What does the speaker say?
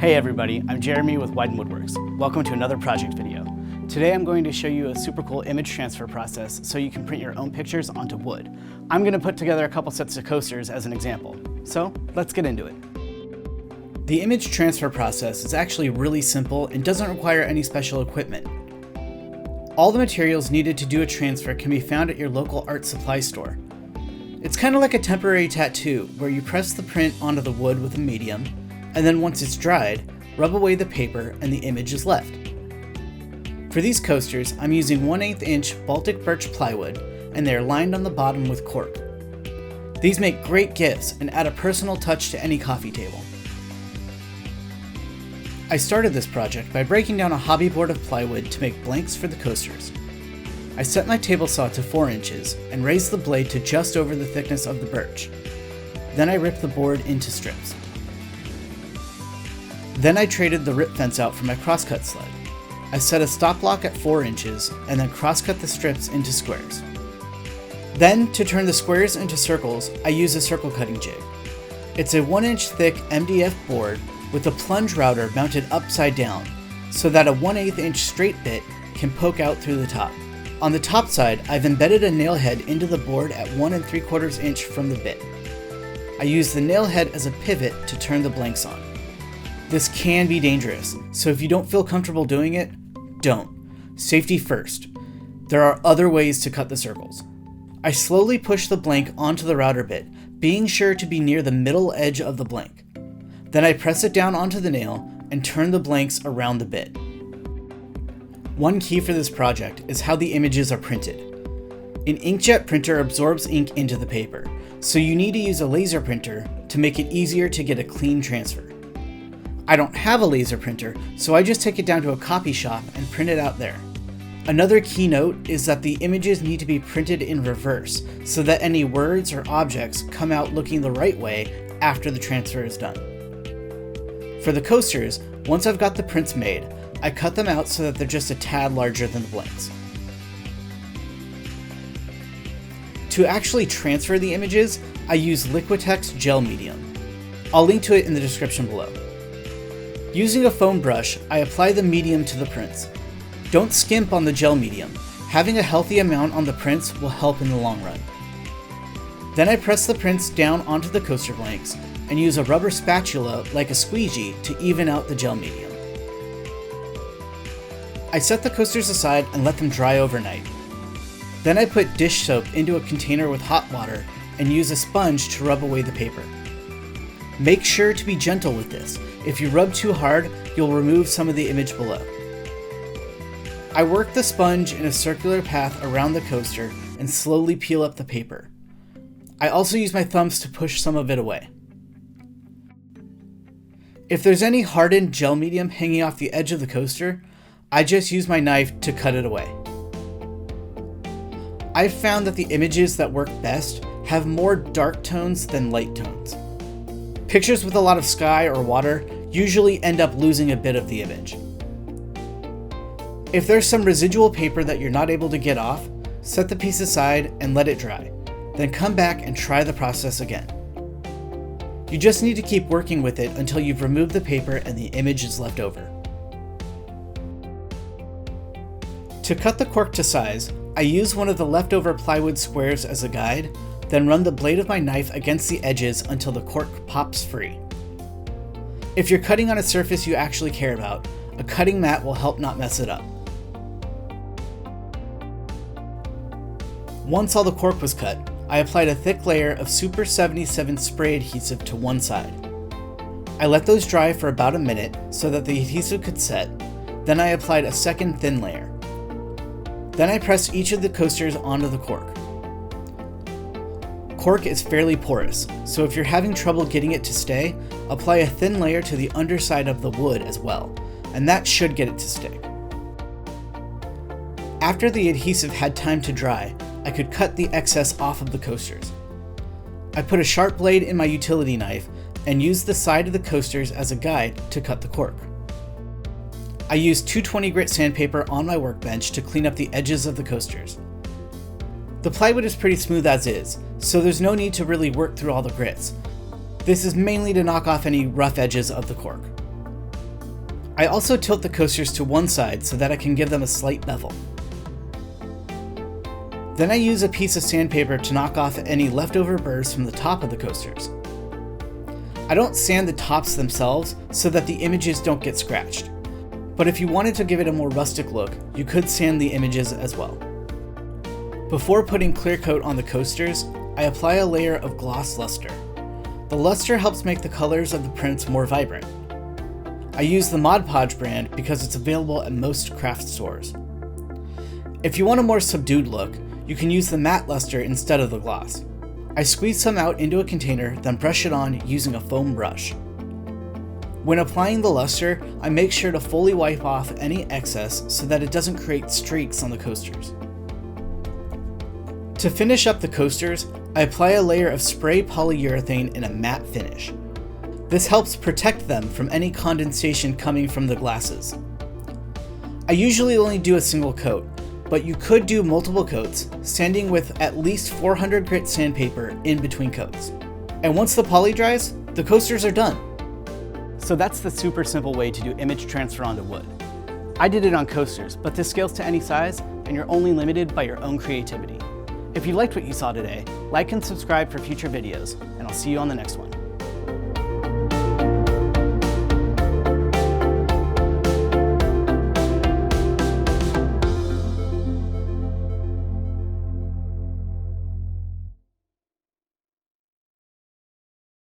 Hey everybody, I'm Jeremy with Widen Woodworks. Welcome to another project video. Today I'm going to show you a super cool image transfer process so you can print your own pictures onto wood. I'm going to put together a couple sets of coasters as an example. So let's get into it. The image transfer process is actually really simple and doesn't require any special equipment. All the materials needed to do a transfer can be found at your local art supply store. It's kind of like a temporary tattoo where you press the print onto the wood with a medium, and then once it's dried, rub away the paper and the image is left. For these coasters, I'm using 1/8 inch Baltic birch plywood, and they are lined on the bottom with cork. These make great gifts and add a personal touch to any coffee table. I started this project by breaking down a hobby board of plywood to make blanks for the coasters. I set my table saw to 4 inches and raised the blade to just over the thickness of the birch. Then I ripped the board into strips. Then I traded the rip fence out for my crosscut sled. I set a stop block at 4 inches and then crosscut the strips into squares. Then, to turn the squares into circles, I use a circle cutting jig. It's a 1 inch thick MDF board with a plunge router mounted upside down so that a 1/8 inch straight bit can poke out through the top. On the top side, I've embedded a nail head into the board at 1 3/4 inch from the bit. I use the nail head as a pivot to turn the blanks on. This can be dangerous, so if you don't feel comfortable doing it, don't. Safety first. There are other ways to cut the circles. I slowly push the blank onto the router bit, being sure to be near the middle edge of the blank. Then I press it down onto the nail and turn the blanks around the bit. One key for this project is how the images are printed. An inkjet printer absorbs ink into the paper, so you need to use a laser printer to make it easier to get a clean transfer. I don't have a laser printer, so I just take it down to a copy shop and print it out there. Another key note is that the images need to be printed in reverse so that any words or objects come out looking the right way after the transfer is done. For the coasters, once I've got the prints made, I cut them out so that they're just a tad larger than the blanks. To actually transfer the images, I use Liquitex gel medium. I'll link to it in the description below. Using a foam brush, I apply the medium to the prints. Don't skimp on the gel medium. Having a healthy amount on the prints will help in the long run. Then I press the prints down onto the coaster blanks and use a rubber spatula like a squeegee to even out the gel medium. I set the coasters aside and let them dry overnight. Then I put dish soap into a container with hot water and use a sponge to rub away the paper. Make sure to be gentle with this. If you rub too hard, you'll remove some of the image below. I work the sponge in a circular path around the coaster and slowly peel up the paper. I also use my thumbs to push some of it away. If there's any hardened gel medium hanging off the edge of the coaster, I just use my knife to cut it away. I've found that the images that work best have more dark tones than light tones. Pictures with a lot of sky or water usually end up losing a bit of the image. If there's some residual paper that you're not able to get off, set the piece aside and let it dry. Then come back and try the process again. You just need to keep working with it until you've removed the paper and the image is left over. To cut the cork to size, I use one of the leftover plywood squares as a guide, then run the blade of my knife against the edges until the cork pops free. If you're cutting on a surface you actually care about, a cutting mat will help not mess it up. Once all the cork was cut, I applied a thick layer of Super 77 spray adhesive to one side. I let those dry for about a minute so that the adhesive could set, then I applied a second thin layer. Then I pressed each of the coasters onto the cork. Cork is fairly porous, so if you're having trouble getting it to stay, apply a thin layer to the underside of the wood as well, and that should get it to stick. After the adhesive had time to dry, I could cut the excess off of the coasters. I put a sharp blade in my utility knife and used the side of the coasters as a guide to cut the cork. I used 220 grit sandpaper on my workbench to clean up the edges of the coasters. The plywood is pretty smooth as is, so there's no need to really work through all the grits. This is mainly to knock off any rough edges of the cork. I also tilt the coasters to one side so that I can give them a slight bevel. Then I use a piece of sandpaper to knock off any leftover burrs from the top of the coasters. I don't sand the tops themselves so that the images don't get scratched, but if you wanted to give it a more rustic look, you could sand the images as well. Before putting clear coat on the coasters, I apply a layer of gloss luster. The luster helps make the colors of the prints more vibrant. I use the Mod Podge brand because it's available at most craft stores. If you want a more subdued look, you can use the matte luster instead of the gloss. I squeeze some out into a container, then brush it on using a foam brush. When applying the luster, I make sure to fully wipe off any excess so that it doesn't create streaks on the coasters. To finish up the coasters, I apply a layer of spray polyurethane in a matte finish. This helps protect them from any condensation coming from the glasses. I usually only do a single coat, but you could do multiple coats, sanding with at least 400 grit sandpaper in between coats. And once the poly dries, the coasters are done. So that's the super simple way to do image transfer onto wood. I did it on coasters, but this scales to any size, and you're only limited by your own creativity. If you liked what you saw today, like and subscribe for future videos, and I'll see you on the next one.